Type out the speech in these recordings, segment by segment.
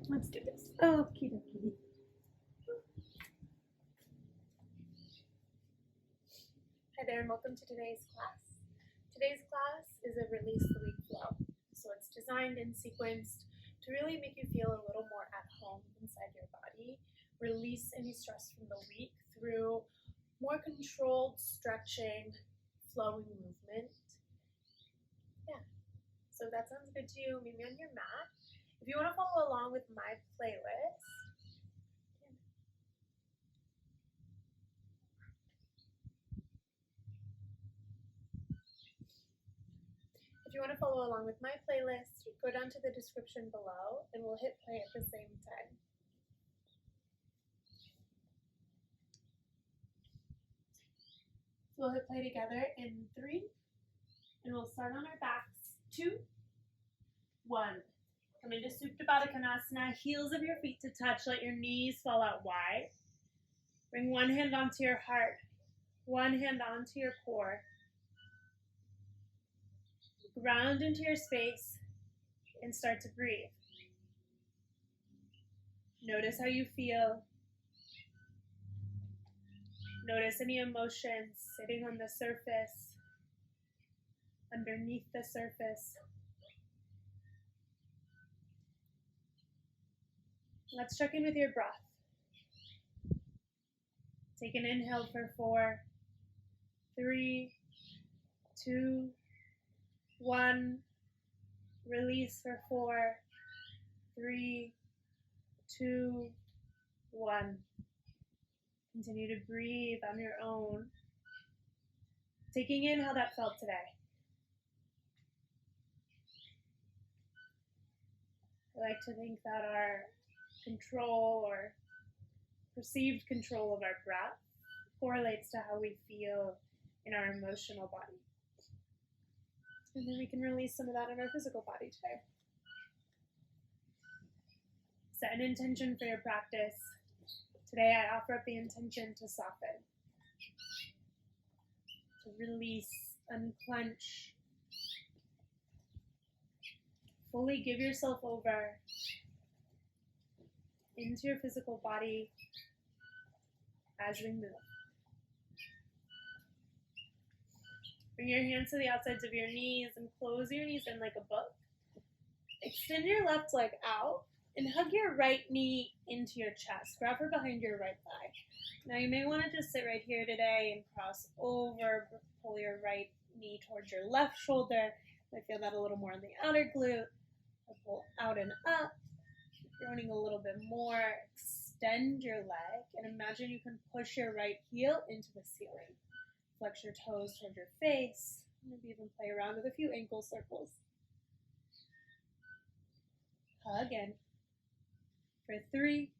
Let's do this. Okie dokie. Hi there and welcome to today's class. Today's class is a release the week flow. So it's designed and sequenced to really make you feel a little more at home inside your body. Release any stress from the week through more controlled stretching, flowing movement. Yeah. So if that sounds good to you, meet me on your mat. If you want to follow along with my playlist, go down to the description below and we'll hit play at the same time. So we'll hit play together in 3, and we'll start on our backs. 2, 1. Come into Supta Baddha Konasana, heels of your feet to touch, let your knees fall out wide. Bring one hand onto your heart, one hand onto your core. Ground into your space and start to breathe. Notice how you feel. Notice any emotions sitting on the surface, underneath the surface. Let's check in with your breath. Take an inhale for 4, 3, 2, 1. Release for 4, 3, 2, 1. Continue to breathe on your own. Taking in how that felt today. I like to think that our control or perceived control of our breath correlates to how we feel in our emotional body. And then we can release some of that in our physical body today. Set an intention for your practice. Today I offer up the intention to soften, to release, unclench. Fully give yourself over into your physical body as we move. Bring your hands to the outsides of your knees and close your knees in like a book. Extend your left leg out and hug your right knee into your chest. Grab her behind your right thigh. Now you may want to just sit right here today and cross over, pull your right knee towards your left shoulder. I feel that a little more in the outer glute. Pull out and up. Running a little bit more. Extend your leg and imagine you can push your right heel into the ceiling. Flex your toes toward your face. Maybe even play around with a few ankle circles. Hug in. For 3,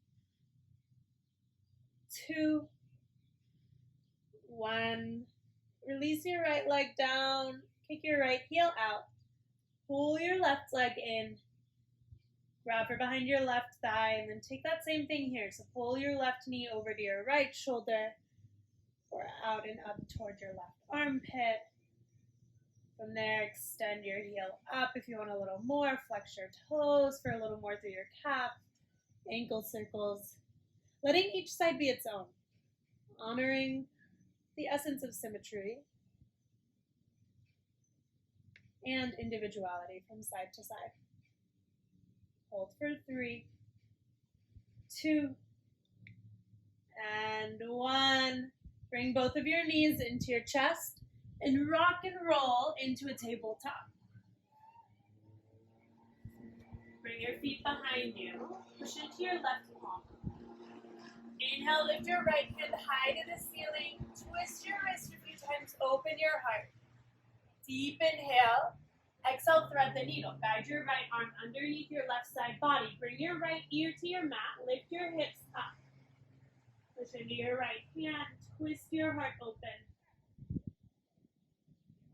2, 1. Release your right leg down. Kick your right heel out. Pull your left leg in. Grab her behind your left thigh and then take that same thing here. So pull your left knee over to your right shoulder or out and up towards your left armpit. From there, extend your heel up if you want a little more. Flex your toes for a little more through your calf. Ankle circles. Letting each side be its own. Honoring the essence of symmetry and individuality from side to side. Hold for 3, 2, and 1. Bring both of your knees into your chest and rock and roll into a tabletop. Bring your feet behind you. Push into your left palm. Inhale, lift your right hand high to the ceiling. Twist your wrist a few times. Open your heart. Deep inhale. Exhale, thread the needle. Guide your right arm underneath your left side body. Bring your right ear to your mat. Lift your hips up. Push into your right hand. Twist your heart open.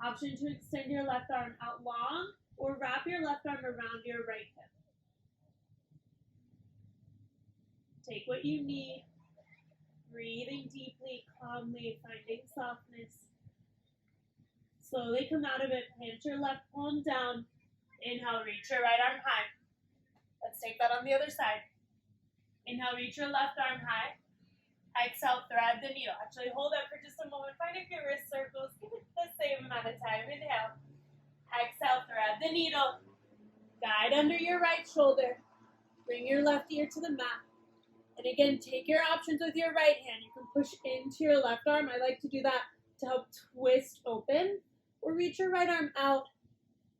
Option to extend your left arm out long or wrap your left arm around your right hip. Take what you need. Breathing deeply, calmly, finding softness. Slowly come out of it. Plant your left palm down. Inhale, reach your right arm high. Let's Let's take that on the other side. Inhale, reach your left arm high. Exhale, thread the needle. Actually, hold up for just a moment. Find if your wrist circles. Give it the same amount of time. Inhale. Exhale, thread the needle. Guide under your right shoulder. Bring your left ear to the mat. And again, take your options with your right hand. You can push into your left arm. I like to do that to help twist open. Or reach your right arm out.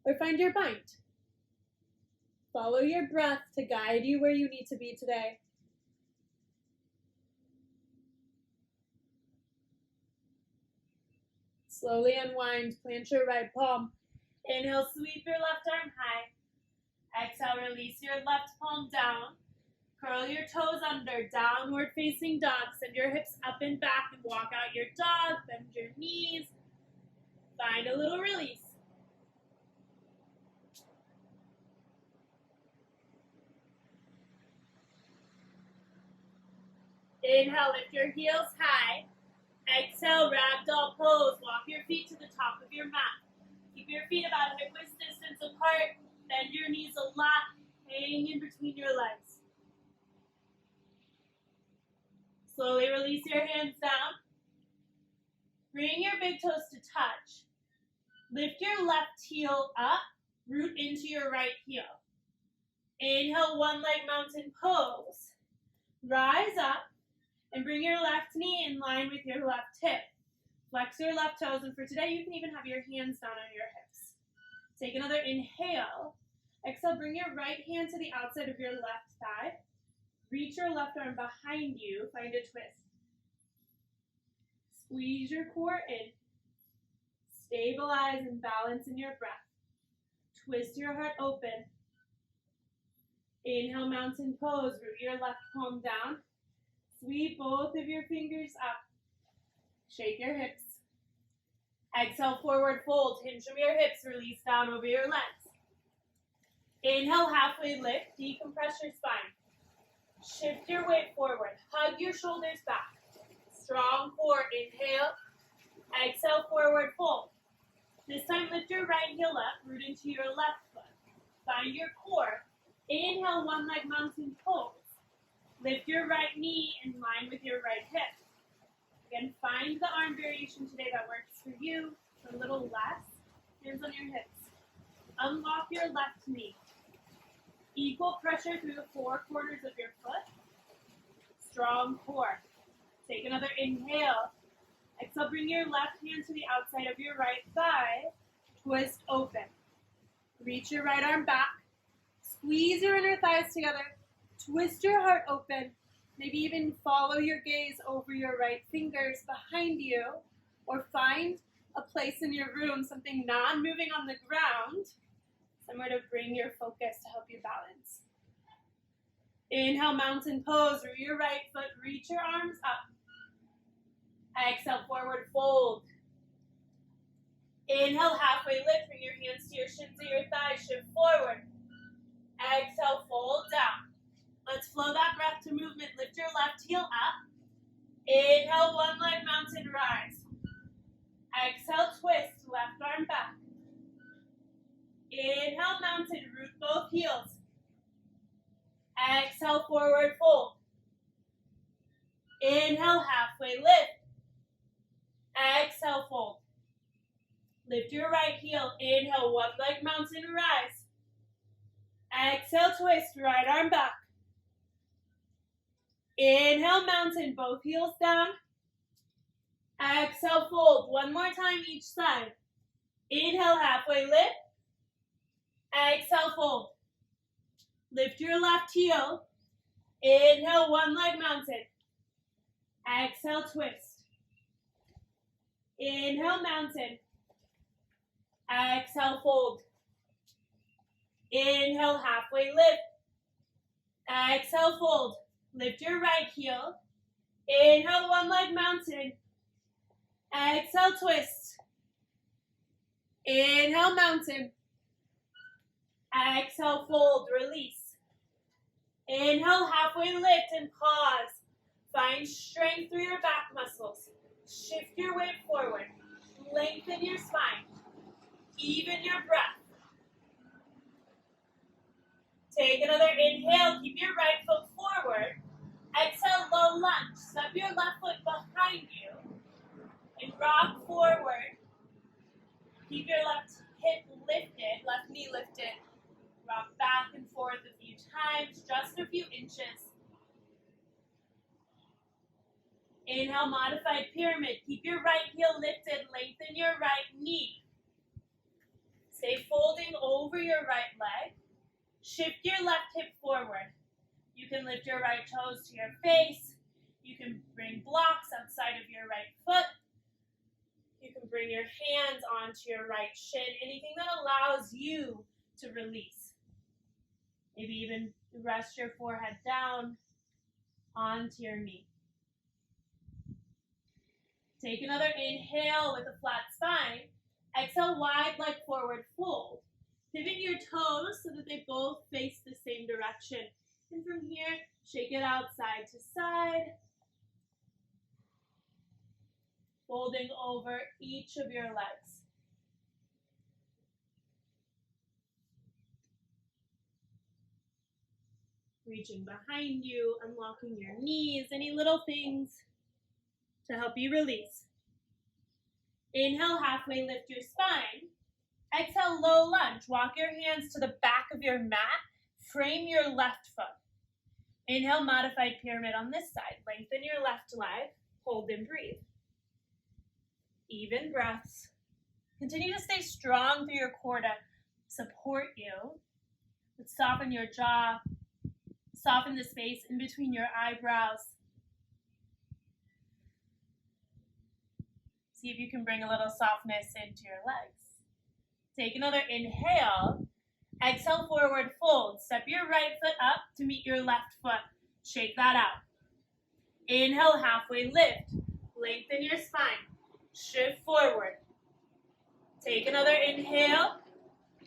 Or find your bind. Follow your breath to guide you where you need to be today. Slowly unwind, plant your right palm. Inhale, sweep your left arm high. Exhale, release your left palm down. Curl your toes under, downward facing dog. Send your hips up and back and walk out your dog. Bend your knees. Find a little release. Inhale, lift your heels high. Exhale, ragdoll pose. Walk your feet to the top of your mat. Keep your feet about hip-width distance apart. Bend your knees a lot. Hang in between your legs. Slowly release your hands down. Bring your big toes to touch. Lift your left heel up. Root into your right heel. Inhale, one leg mountain pose. Rise up. And bring your left knee in line with your left hip. Flex your left toes, and for today, you can even have your hands down on your hips. Take another inhale. Exhale, bring your right hand to the outside of your left thigh. Reach your left arm behind you. Find a twist. Squeeze your core in. Stabilize and balance in your breath. Twist your heart open. Inhale, mountain pose. Root your left palm down. Sweep both of your fingers up. Shake your hips. Exhale, forward fold. Hinge from your hips. Release down over your legs. Inhale, halfway lift. Decompress your spine. Shift your weight forward. Hug your shoulders back. Strong core. Inhale. Exhale, forward fold. This time, lift your right heel up. Root into your left foot. Find your core. Inhale, one leg mountain pose. Lift your right knee in line with your right hip. Again, find the arm variation today that works for you. A little less. Hands on your hips. Unlock your left knee. Equal pressure through the four corners of your foot. Strong core. Take another inhale. Exhale, bring your left hand to the outside of your right thigh. Twist open. Reach your right arm back. Squeeze your inner thighs together. Twist your heart open. Maybe even follow your gaze over your right fingers behind you, or find a place in your room, something non-moving on the ground, somewhere to bring your focus to help you balance. Inhale, mountain pose. Root your right foot. Reach your arms up. Exhale, forward fold. Inhale, halfway lift. Bring your hands to your shins and your thighs. Shift forward. Exhale, fold down. Let's flow that breath to movement. Lift your left heel up. Inhale, one leg mountain rise. Exhale, twist, left arm back. Inhale, mountain, root both heels. Exhale, forward fold. Inhale, halfway lift. Exhale, fold. Lift your right heel. Inhale, one leg mountain rise. Exhale, twist, right arm back. Inhale, mountain, both heels down. Exhale, fold. One more time each side. Inhale, halfway lift. Exhale, fold. Lift your left heel. Inhale, one leg mountain. Exhale, twist. Inhale, mountain. Exhale, fold. Inhale, halfway lift. Exhale, fold. Lift your right heel. Inhale, one leg mountain. Exhale, twist. Inhale, mountain. Exhale, fold, release. Inhale, halfway lift and pause. Find strength through your back muscles. Shift your weight forward. Lengthen your spine. Even your breath. Take another inhale. Keep your right foot forward. Exhale, low lunge. Step your left foot behind you and rock forward. Keep your left hip lifted, left knee lifted. Rock back and forth a few times, just a few inches. Inhale, modified pyramid. Keep your right heel lifted, lengthen your right knee. Stay folding over your right leg. Shift your left hip forward. You can lift your right toes to your face. You can bring blocks outside of your right foot. You can bring your hands onto your right shin. Anything that allows you to release. Maybe even rest your forehead down onto your knee. Take another inhale with a flat spine. Exhale, wide leg forward fold. Pivot your toes so that they both face the same direction. And from here, shake it out side to side. Folding over each of your legs. Reaching behind you, unlocking your knees, any little things to help you release. Inhale, halfway lift your spine. Exhale, low lunge. Walk your hands to the back of your mat. Frame your left foot. Inhale, modified pyramid on this side. Lengthen your left leg. Hold and breathe. Even breaths. Continue to stay strong through your core to support you. Let's soften your jaw. Soften the space in between your eyebrows. See if you can bring a little softness into your legs. Take another inhale. Exhale, forward fold. Step your right foot up to meet your left foot. Shake that out. Inhale, halfway lift. Lengthen your spine. Shift forward. Take another inhale.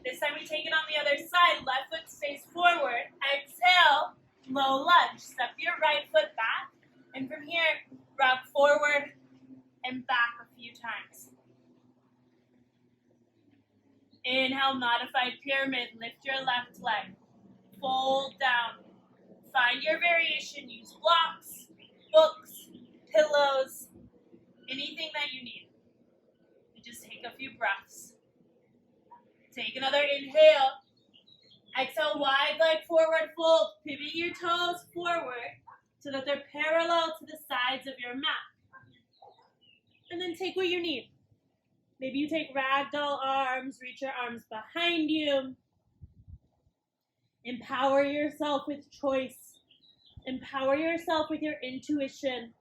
This time we take it on the other side. Left foot stays forward. Exhale, low lunge. Step your right foot back. And from here, rock forward and back a few times. Inhale, modified pyramid. Lift your left leg. Fold down. Find your variation. Use blocks, books, pillows, anything that you need. You just take a few breaths. Take another inhale. Exhale, wide leg forward fold. Pivot your toes forward so that they're parallel to the sides of your mat. And then take what you need. Maybe you take ragdoll arms, reach your arms behind you. Empower yourself with choice. Empower yourself with your intuition.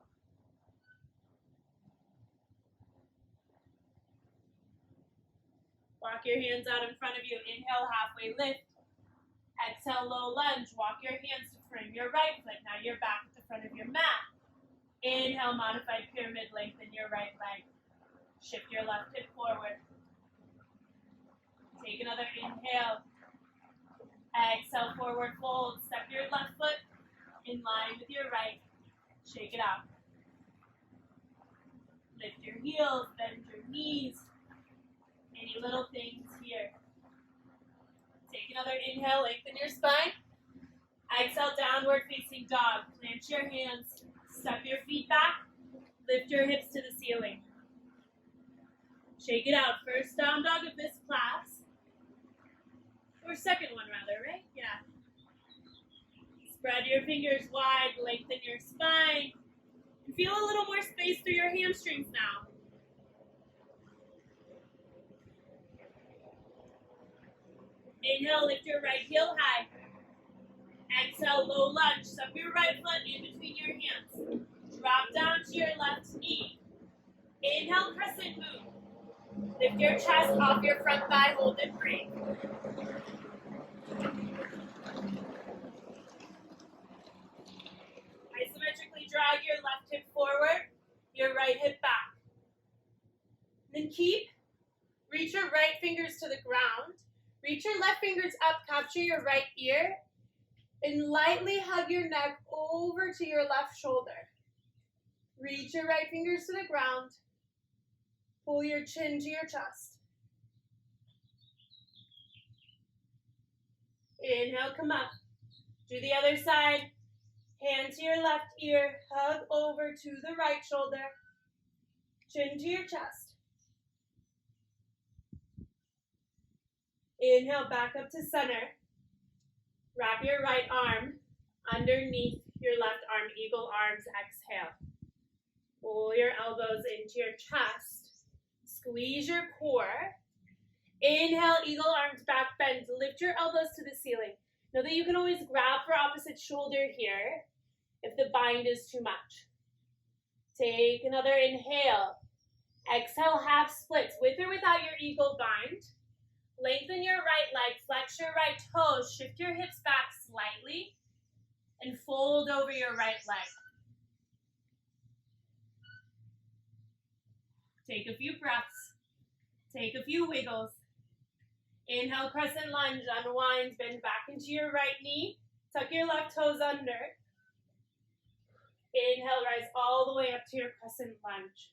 Walk your hands out in front of you. Inhale, halfway lift. Exhale, low lunge. Walk your hands to frame your right foot. Now you're back at the front of your mat. Inhale, modified pyramid. Lengthen your right leg. Shift your left hip forward. Take another inhale. Exhale, forward fold. Step your left foot in line with your right. Shake it out. Lift your heels, bend your knees. Any little things here. Take another inhale, lengthen your spine. Exhale, downward facing dog. Plant your hands. Step your feet back. Lift your hips to the ceiling. Shake it out. First down dog of this class. Or second one rather, right? Yeah. Spread your fingers wide. Lengthen your spine. And feel a little more space through your hamstrings now. Inhale, lift your right heel high. Exhale, low lunge. Step your right foot in between your hands. Drop down to your left knee. Inhale, crescent move. Lift your chest off your front thigh. Hold and breathe. Isometrically drag your left hip forward, your right hip back. Then reach your right fingers to the ground. Reach your left fingers up, capture your right ear, and lightly hug your neck over to your left shoulder. Reach your right fingers to the ground. Pull your chin to your chest. Inhale, come up. Do the other side. Hand to your left ear. Hug over to the right shoulder. Chin to your chest. Inhale, back up to center. Wrap your right arm underneath your left arm. Eagle arms, exhale. Pull your elbows into your chest. Squeeze your core. Inhale, eagle arms back, bend. Lift your elbows to the ceiling. Know that you can always grab for opposite shoulder here if the bind is too much. Take another inhale. Exhale, half splits with or without your eagle bind. Lengthen your right leg, flex your right toes, shift your hips back slightly, and fold over your right leg. Take a few breaths. Take a few wiggles. Inhale, crescent lunge, unwind, bend back into your right knee. Tuck your left toes under. Inhale, rise all the way up to your crescent lunge.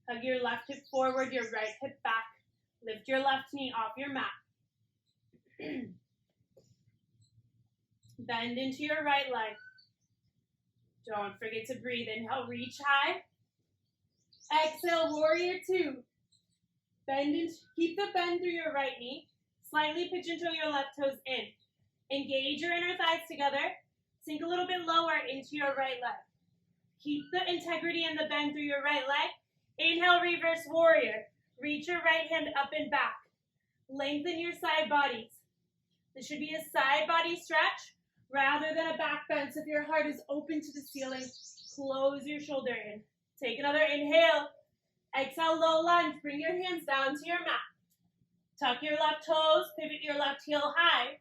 Hug your left hip forward, your right hip back. Lift your left knee off your mat. Bend into your right leg. Don't forget to breathe. Inhale, reach high. Exhale, warrior two. Bend in, keep the bend through your right knee. Slightly pitch until your left toes in. Engage your inner thighs together. Sink a little bit lower into your right leg. Keep the integrity and the bend through your right leg. Inhale, reverse warrior. Reach your right hand up and back. Lengthen your side bodies. This should be a side body stretch rather than a back bend. So if your heart is open to the ceiling, close your shoulder in. Take another inhale. Exhale, low lunge. Bring your hands down to your mat. Tuck your left toes. Pivot your left heel high.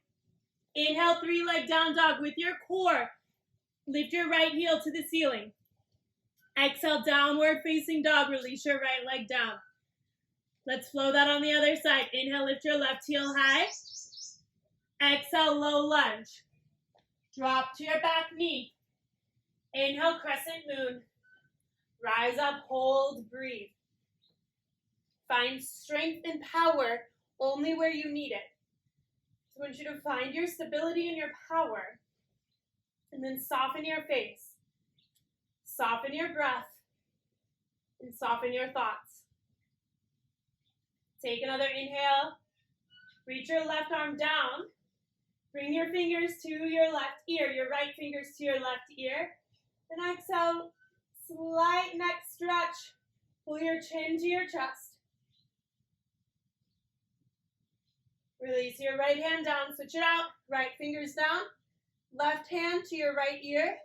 Inhale, three-leg down dog with your core. Lift your right heel to the ceiling. Exhale, downward facing dog. Release your right leg down. Let's flow that on the other side. Inhale, lift your left heel high. Exhale, low lunge. Drop to your back knee. Inhale, crescent moon. Rise up, hold, breathe. Find strength and power only where you need it. So I want you to find your stability and your power. And then soften your face. Soften your breath. And soften your thoughts. Take another inhale. Reach your left arm down. Bring your fingers to your left ear, your right fingers to your left ear. Then exhale, slight neck stretch. Pull your chin to your chest. Release your right hand down, switch it out. Right fingers down. Left hand to your right ear.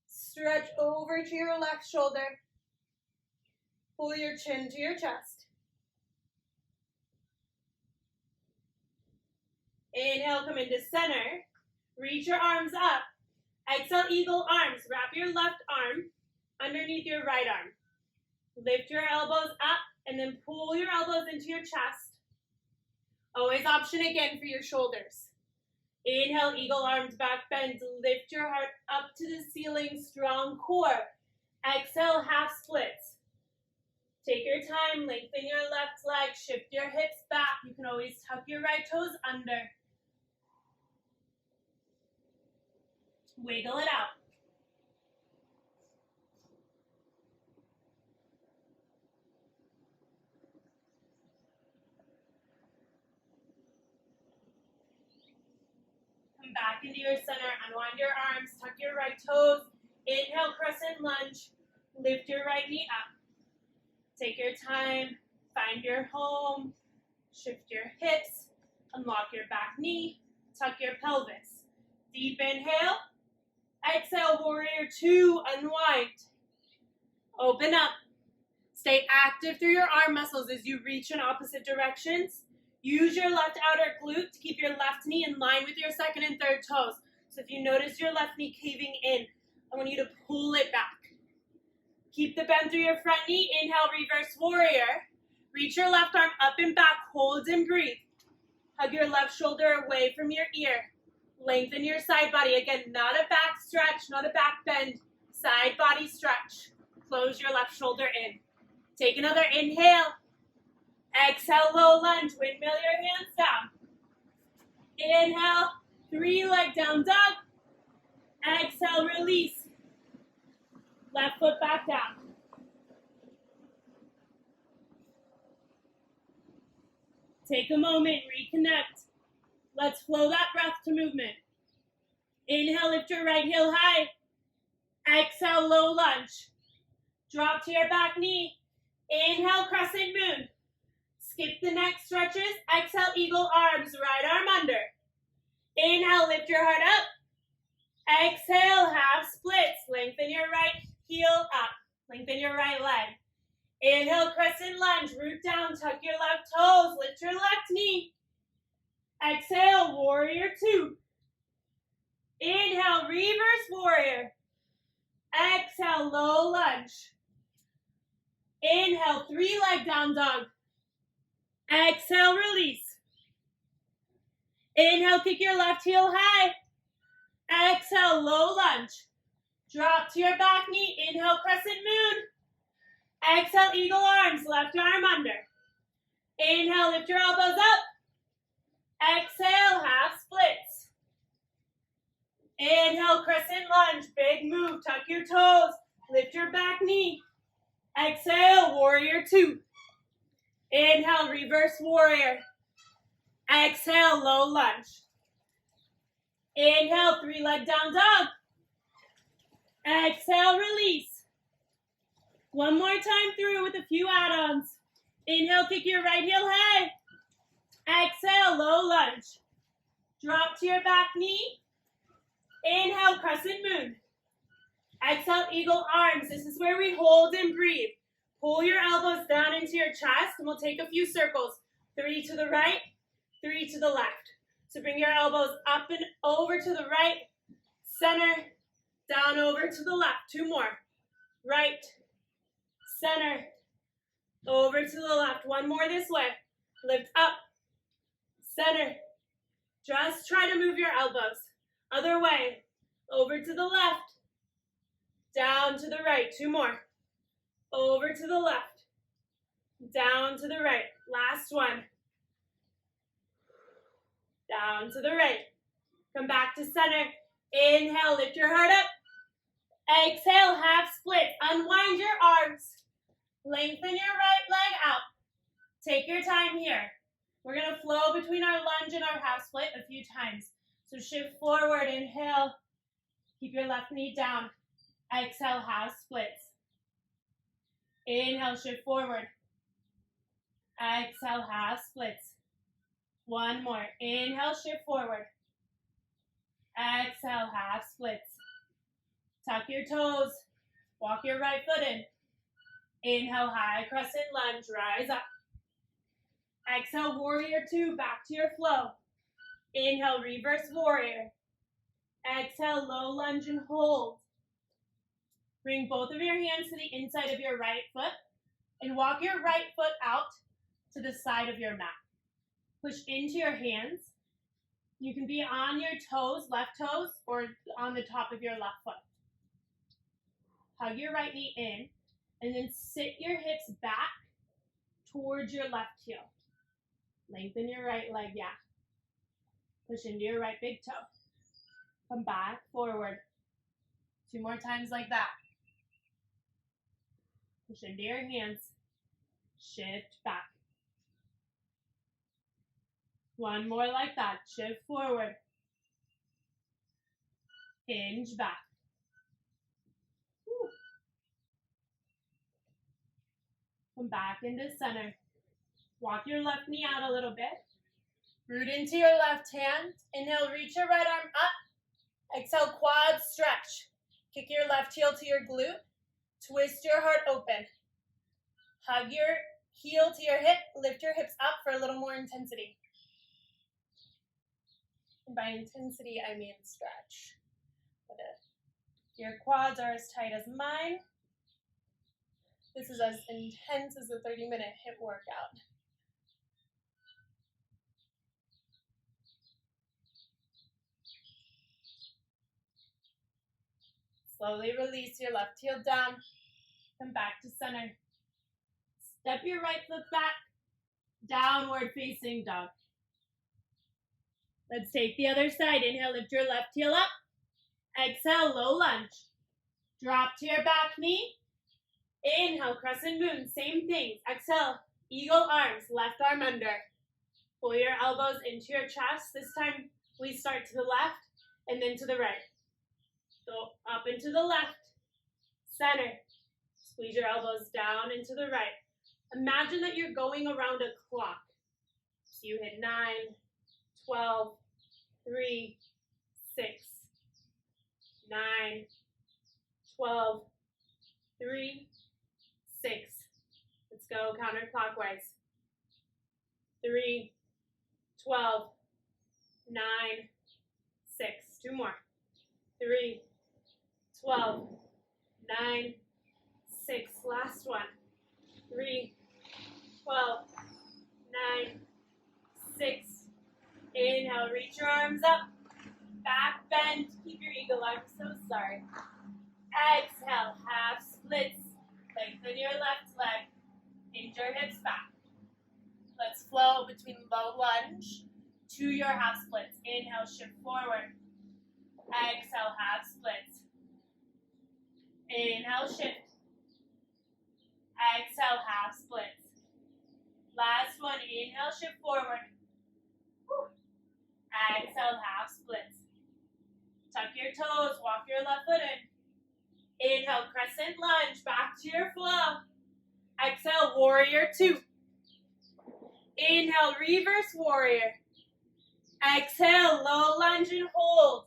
Stretch over to your left shoulder. Pull your chin to your chest. Inhale, come into center. Reach your arms up. Exhale, eagle arms. Wrap your left arm underneath your right arm. Lift your elbows up and then pull your elbows into your chest. Always option again for your shoulders. Inhale, eagle arms back, bend. Lift your heart up to the ceiling, strong core. Exhale, half splits. Take your time, lengthen your left leg, shift your hips back. You can always tuck your right toes under. Wiggle it out. Come back into your center. Unwind your arms. Tuck your right toes. Inhale, crescent lunge. Lift your right knee up. Take your time. Find your home. Shift your hips. Unlock your back knee. Tuck your pelvis. Deep inhale. Exhale, warrior two, unwind. Open up. Stay active through your arm muscles as you reach in opposite directions. Use your left outer glute to keep your left knee in line with your second and third toes. So if you notice your left knee caving in, I want you to pull it back. Keep the bend through your front knee. Inhale, reverse warrior. Reach your left arm up and back. Hold and breathe. Hug your left shoulder away from your ear. Lengthen your side body. Again, not a back stretch, not a back bend. Side body stretch. Close your left shoulder in. Take another inhale. Exhale, low lunge. Windmill your hands down. Inhale. 3-leg down dog. Exhale, release. Left foot back down. Take a moment, reconnect. Let's flow that breath to movement. Inhale, lift your right heel high. Exhale, low lunge. Drop to your back knee. Inhale, crescent moon. Skip the neck stretches. Exhale, eagle arms, right arm under. Inhale, lift your heart up. Exhale, half splits. Lengthen your right heel up. Lengthen your right leg. Inhale, crescent lunge. Root down, tuck your left toes. Lift your left knee. Exhale, warrior two. Inhale, reverse warrior. Exhale, low lunge. Inhale, 3-leg down dog. Exhale, release. Inhale, kick your left heel high. Exhale, low lunge. Drop to your back knee. Inhale, crescent moon. Exhale, eagle arms, left arm under. Inhale, lift your elbows up. Exhale, half splits. Inhale, crescent lunge, big move, tuck your toes, lift your back knee. Exhale, warrior two. Inhale, reverse warrior. Exhale, low lunge. Inhale, 3-leg down dog. Exhale, release. One more time through with a few add-ons. Inhale, kick your right heel high. Exhale, low lunge. Drop to your back knee. Inhale, crescent moon. Exhale, eagle arms. This is where we hold and breathe. Pull your elbows down into your chest, and we'll take a few circles. 3 to the right, 3 to the left. So bring your elbows up and over to the right, center, down over to the left. 2 more. Right, center, over to the left. 1 more this way. Lift up, center. Just try to move your elbows. Other way, over to the left, down to the right. 2 more. Over to the left, down to the right. Last one. Down to the right. Come back to center. Inhale, lift your heart up. Exhale, half split. Unwind your arms. Lengthen your right leg out. Take your time here. We're going to flow between our lunge and our half split a few times. So shift forward, inhale. Keep your left knee down. Exhale, half splits. Inhale, shift forward. Exhale, half splits. 1 more. Inhale, shift forward. Exhale, half splits. Tuck your toes. Walk your right foot in. Inhale, high crescent lunge. Rise up. Exhale, warrior two. Back to your flow. Inhale, reverse warrior. Exhale, low lunge and hold. Bring both of your hands to the inside of your right foot and walk your right foot out to the side of your mat. Push into your hands. You can be on your toes, left toes, or on the top of your left foot. Hug your right knee in, and then sit your hips back towards your left heel. Lengthen your right leg, yeah. Push into your right big toe. Come back, forward. 2 more times like that. Push into your hands. Shift back. 1 more like that. Shift forward. Hinge back. Woo. Come back into center. Walk your left knee out a little bit. Root into your left hand. Inhale, reach your right arm up. Exhale, quad stretch. Kick your left heel to your glute. Twist your heart open. Hug your heel to your hip. Lift your hips up for a little more intensity. And by intensity, I mean stretch. But if your quads are as tight as mine, this is as intense as a 30-minute hip workout. Slowly release your left heel down. Come back to center. Step your right foot back. Downward facing dog. Let's take the other side. Inhale, lift your left heel up. Exhale, low lunge. Drop to your back knee. Inhale, crescent moon, same thing. Exhale, eagle arms, left arm under. Pull your elbows into your chest. This time we start to the left and then to the right. Go up and to the left, center. Squeeze your elbows down and to the right. Imagine that you're going around a clock. So you hit 9, 12, 3, 6, 9, 12, 3, 6. Let's go counterclockwise. 3, 12, 9, 6. 2 more. 3, 12, 9, 6. Last one. 3, 12, 9, 6. Inhale, reach your arms up. Back bend. Keep your eagle. I'm so sorry. Exhale, half splits. Lengthen your left leg. Hinge your hips back. Let's flow between low lunge to your half splits. Inhale, shift forward. Exhale, half splits. Inhale, shift. Exhale, half splits. Last one. Inhale, shift forward. Exhale, half splits. Tuck your toes. Walk your left foot in. Inhale, crescent lunge. Back to your flow. Exhale, warrior 2. Inhale, reverse warrior. Exhale, low lunge and hold.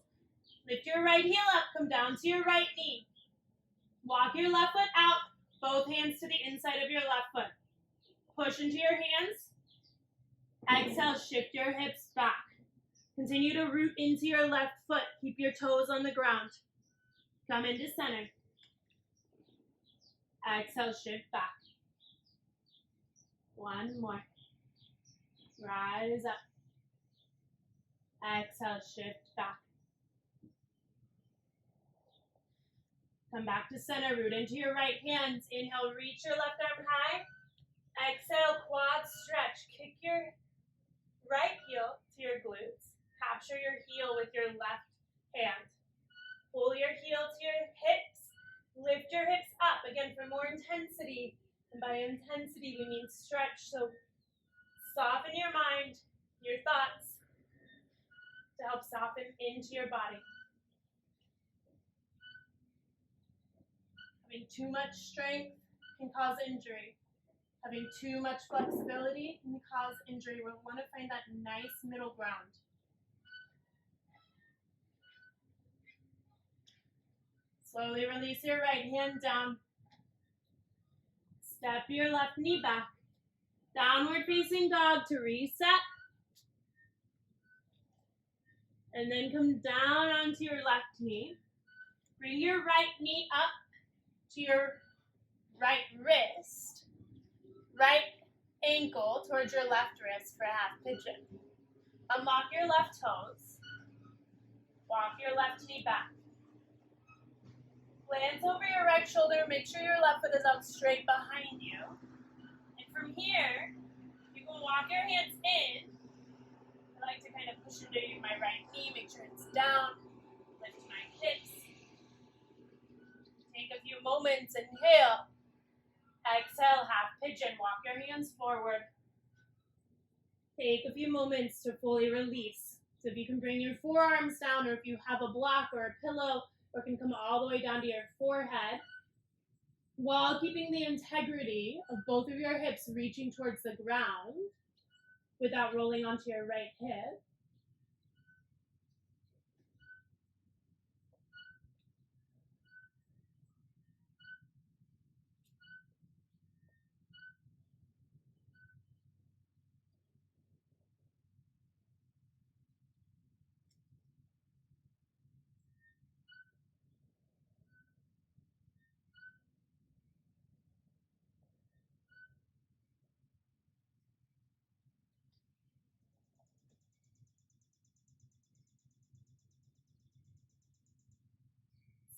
Lift your right heel up. Come down to your right knee. Walk your left foot out. Both hands to the inside of your left foot. Push into your hands. Exhale, shift your hips back. Continue to root into your left foot. Keep your toes on the ground. Come into center. Exhale, shift back. One more. Rise up. Exhale, shift back. Come back to center, root into your right hands. Inhale, reach your left arm high. Exhale, quad stretch. Kick your right heel to your glutes. Capture your heel with your left hand. Pull your heel to your hips. Lift your hips up. Again, for more intensity. And by intensity, we mean stretch. So soften your mind, your thoughts, to help soften into your body. Having too much strength can cause injury. Having too much flexibility can cause injury. We want to find that nice middle ground. Slowly release your right hand down. Step your left knee back. Downward facing dog to reset. And then come down onto your left knee. Bring your right knee up to your right wrist. Right ankle towards your left wrist for a half pigeon. Unlock your left toes. Walk your left knee back. Glance over your right shoulder. Make sure your left foot is out straight behind you. And from here, you can walk your hands in. I like to kind of push into my right knee. Make sure it's down. Lift my hips. Take a few moments. Inhale. Exhale, half pigeon. Walk your hands forward. Take a few moments to fully release. So if you can bring your forearms down, or if you have a block or a pillow, or can come all the way down to your forehead, while keeping the integrity of both of your hips reaching towards the ground without rolling onto your right hip.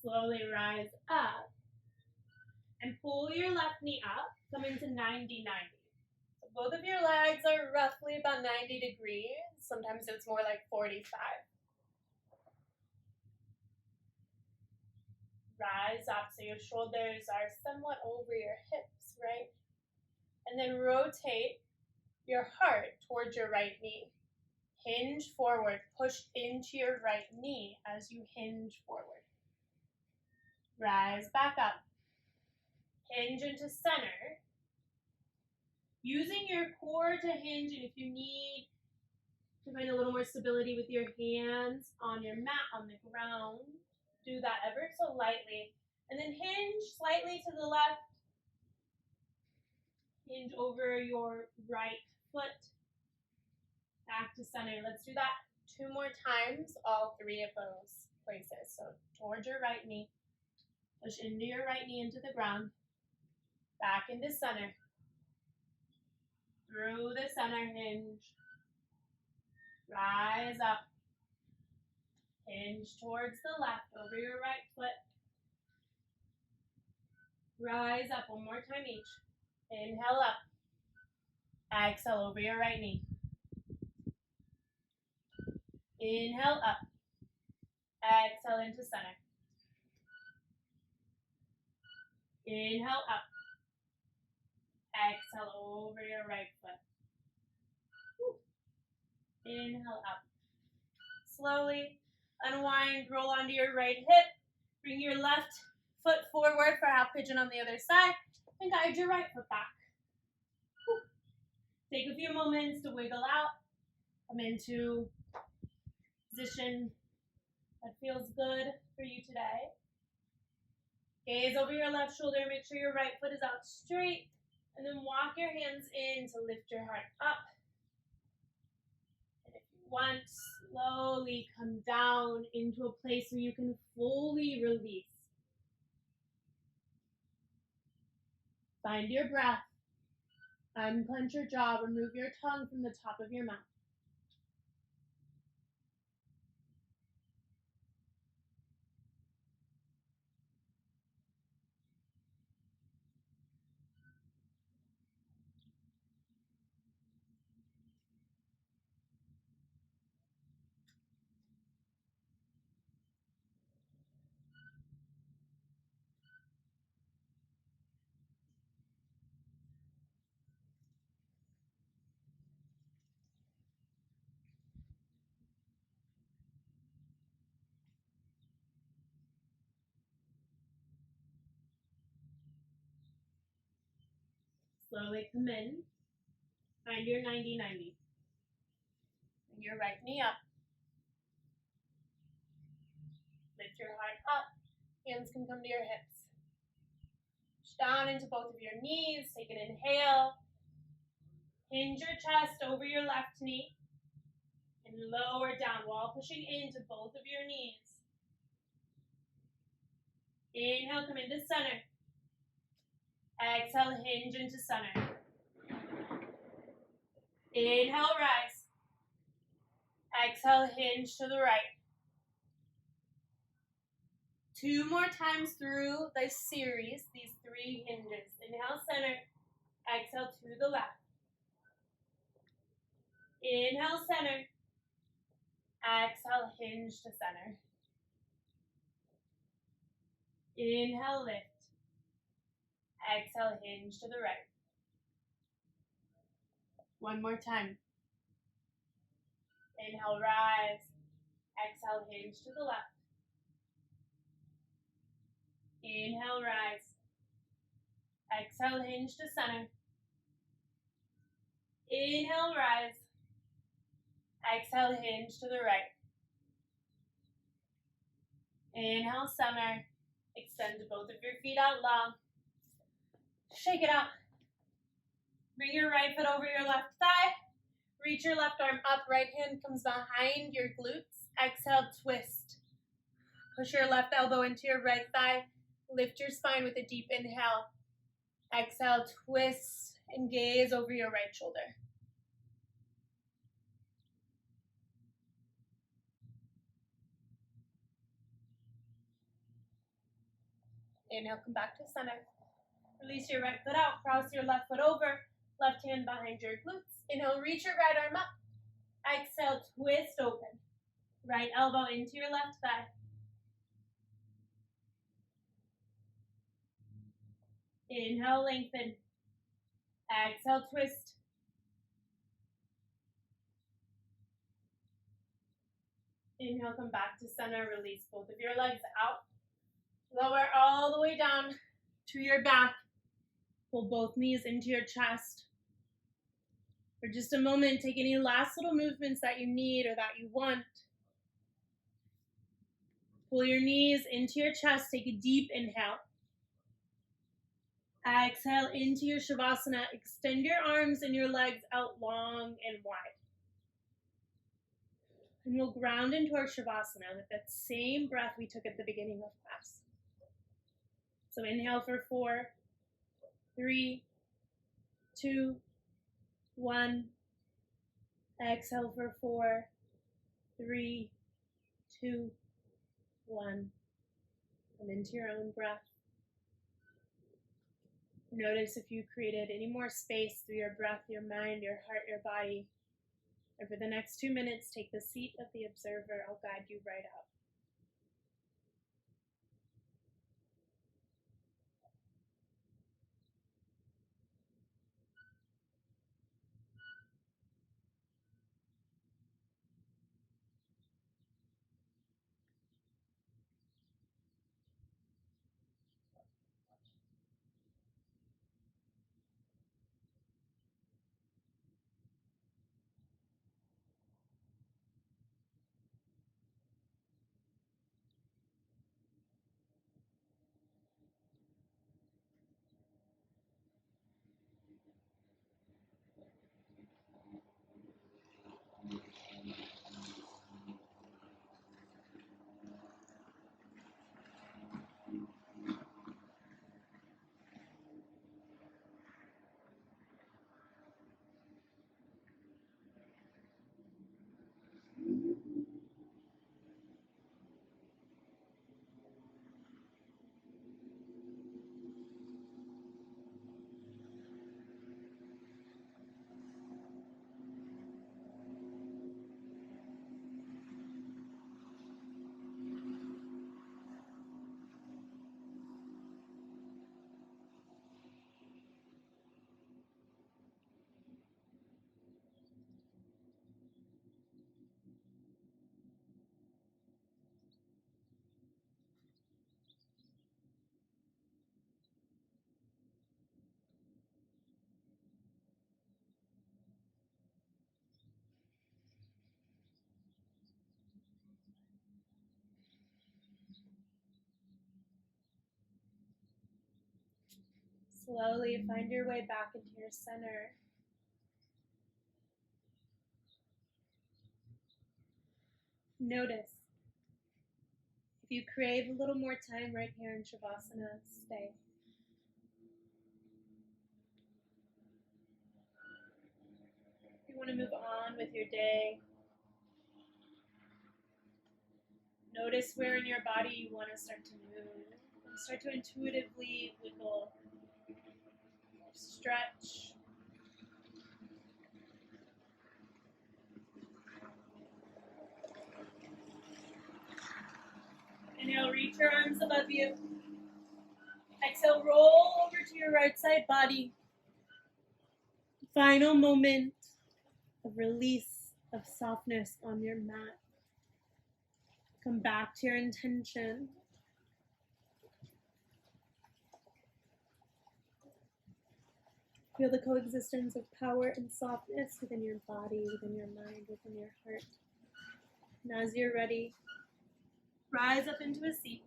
Slowly rise up and pull your left knee up. Come into 90-90. So Both of your legs are roughly about 90 degrees. Sometimes it's more like 45. Rise up so your shoulders are somewhat over your hips, right? And then rotate your heart towards your right knee. Hinge forward, push into your right knee as you hinge forward. Rise back up. Hinge into center. Using your core to hinge, and if you need to find a little more stability with your hands on your mat, on the ground, do that ever so lightly. And then hinge slightly to the left. Hinge over your right foot. Back to center. Let's do that 2 more times, all 3 of those places. So towards your right knee. Push into your right knee into the ground. Back into center. Through the center hinge. Rise up. Hinge towards the left over your right foot. Rise up 1 more time each. Inhale up. Exhale over your right knee. Inhale up. Exhale into center. Inhale up. Exhale over your right foot. Inhale up. Slowly unwind, roll onto your right hip. Bring your left foot forward for half pigeon on the other side. And guide your right foot back. Take a few moments to wiggle out. Come into position that feels good for you today. Gaze over your left shoulder. Make sure your right foot is out straight. And then walk your hands in to lift your heart up. And if you want, slowly come down into a place where you can fully release. Find your breath. Unclench your jaw. Remove your tongue from the top of your mouth. Slowly come in. Find your 90-90. Bring your right knee up. Lift your heart up. Hands can come to your hips. Push down into both of your knees. Take an inhale. Hinge your chest over your left knee. And lower down while pushing into both of your knees. Inhale, come into center. Exhale, hinge into center. Inhale, rise. Exhale, hinge to the right. 2 more times through this series, these 3 hinges. Inhale, center. Exhale, to the left. Inhale, center. Exhale, hinge to center. Inhale, lift. Exhale, hinge to the right. 1 more time. Inhale, rise. Exhale, hinge to the left. Inhale, rise. Exhale, hinge to center. Inhale, rise. Exhale, hinge to the right. Inhale, center. Extend both of your feet out long. Shake it out. Bring your right foot over your left thigh. Reach your left arm up. Right hand comes behind your glutes. Exhale, twist. Push your left elbow into your right thigh. Lift your spine with a deep inhale. Exhale, twist and gaze over your right shoulder. Inhale, come back to center. Release your right foot out. Cross your left foot over. Left hand behind your glutes. Inhale, reach your right arm up. Exhale, twist open. Right elbow into your left thigh. Inhale, lengthen. Exhale, twist. Inhale, come back to center. Release both of your legs out. Lower all the way down to your back. Pull both knees into your chest. For just a moment, take any last little movements that you need or that you want. Pull your knees into your chest. Take a deep inhale. Exhale into your Shavasana. Extend your arms and your legs out long and wide. And we'll ground into our Shavasana with that same breath we took at the beginning of class. So inhale for 4, 3, 2, 1. Exhale for 4, 3, 2, 1. Come into your own breath. Notice if you created any more space through your breath, your mind, your heart, your body. And for the next 2 minutes, take the seat of the observer. I'll guide you right out. Slowly find your way back into your center. Notice. If you crave a little more time right here in Shavasana, stay. If you want to move on with your day, notice where in your body you want to start to move. And start to intuitively wiggle, stretch. Inhale, reach your arms above you. Exhale, roll over to your right side body. Final moment of release, of softness on your mat. Come back to your intention. Feel the coexistence of power and softness within your body, within your mind, within your heart. And as you're ready, rise up into a seat.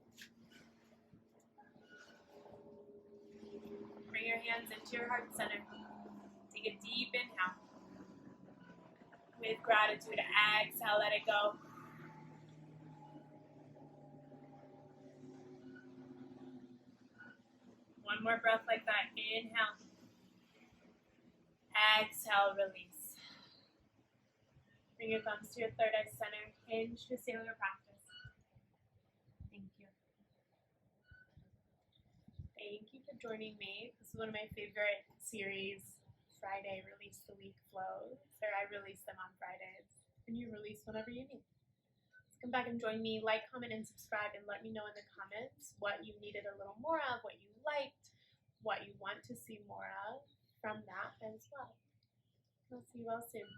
Bring your hands into your heart center. Take a deep inhale. With gratitude, exhale, let it go. One more breath like that. Inhale. Exhale, release. Bring your thumbs to your third eye center. Hinge to seal your practice. Thank you. Thank you for joining me. This is one of my favorite series Friday release the week flows, or I release them on Fridays, and you release whenever you need. So come back and join me, like, comment, and subscribe, and let me know in the comments what you needed a little more of, what you liked, what you want to see more of from that as well. I'll see you all soon.